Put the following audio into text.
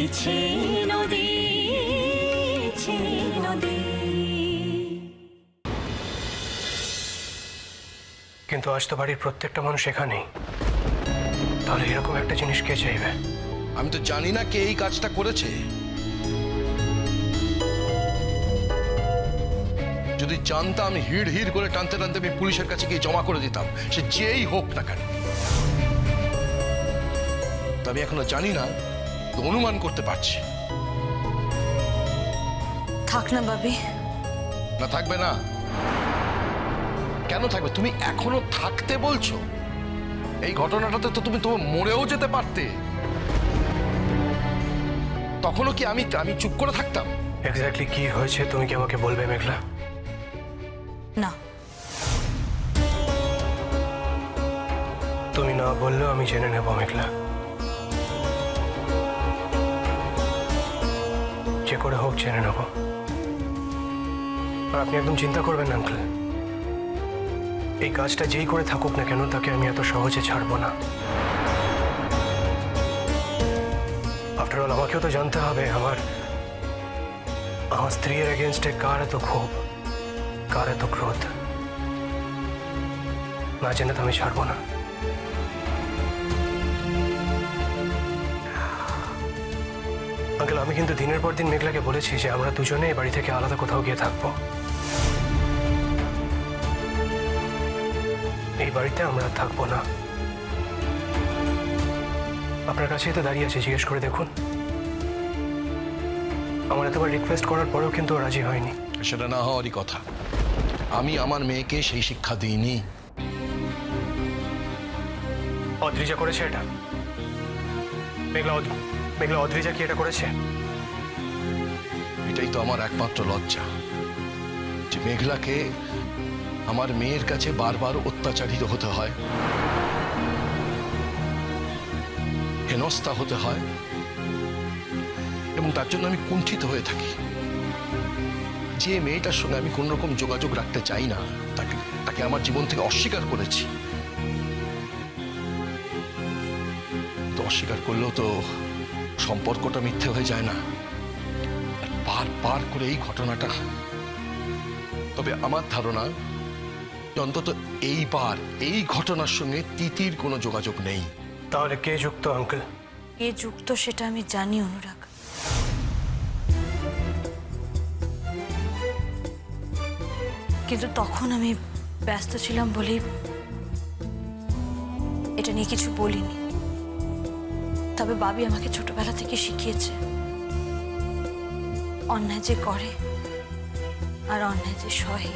নদী নদী। কিন্তু আজ তো বাড়ির প্রত্যেকটা মানুষ এখানেই, তাহলে এরকম একটা জিনিস কে চাইবে? আমি তো জানি না কে এই কাজটা করেছে। যদি জানতাম, হিড় হিড় করে টানতে টানতে আমি পুলিশের কাছে গিয়ে জমা করে দিতাম, সে যেই হোক না কেন। আমি এখনো জানি না, তো অনুমান করতে পারছি। থাক না বাবি। না থাকবে না? কেন থাকবে? তুমি এখনো থাকতে বলছো? এই ঘটনাটাতে তো তুমি মরেও যেতে পারতে। তখনও কি আমি চুপ করে থাকতাম? এক্স্যাক্টলি কি হয়েছে তুমি কি আমাকে বলবে মেঘলা? না, তুমি না বললেও আমি জেনে নেব মেঘলা। যে করে হোক জেনে নেব। আর আপনি একদম চিন্তা করবেন না আঙ্কেল, এই কাজটা যেই করে থাকুক না কেন তাকে আমি এত সহজে ছাড়বো না। আফটার অল আমাকেও তো জানতে হবে আমার স্ত্রীর এগেনস্টে কার এত ক্ষোভ, কার এত ক্রোধ। না জেনে তো আমি ছাড়বো না। আঙ্কেল, আমি কিন্তু দিনের পর দিন মেঘলাকে বলেছি যে আমরা দুজনে এই বাড়ি থেকে আলাদা কোথাও গিয়ে থাকবো। এই বাড়িতে আমরা থাকবো না। আপনার কাছেই তো দাঁড়িয়ে আছে, জিজ্ঞেস করে দেখুন। আমার এতবার রিকোয়েস্ট করার পরেও কিন্তু ও রাজি হয়নি। সেটা না হওয়ারই কথা। আমি আমার মেয়েকে সেই শিক্ষা দিইনি। অদ্রিজা করেছে এটা? মেঘলা অদ্রিজা কি এটা করেছে? এটাই তো আমার একমাত্র লজ্জা, যে মেঘলাকে আমার মেয়ের কাছে বারবার অত্যাচারিত হতে হয়, হেনস্থা হতে হয়, এবং তার জন্য আমি কুণ্ঠিত হয়ে থাকি। যে মেয়েটার সঙ্গে আমি কোন রকম যোগাযোগ রাখতে চাই না, তাকে আমার জীবন থেকে অস্বীকার করেছি। তো অস্বীকার করলেও তো সম্পর্কটা মিথ্যে হয়ে যায় না। বার করে এই ঘটনাটা। তবে আমার ধারণা অন্তত এইবার এই ঘটনার সঙ্গে তিতির কোনো যোগাযোগ নেই। তাহলে কে যুক্ত আঙ্কেল? কে যুক্ত সেটা আমি জানি অনুরাগ। কিন্তু তখন আমি ব্যস্ত ছিলাম বলেই এটা নিয়ে কিছু বলিনি। তবে বাবি আমাকে ছোটবেলা থেকে শিখিয়েছে, অন্যায় যে করে আর অন্যায় যে সহে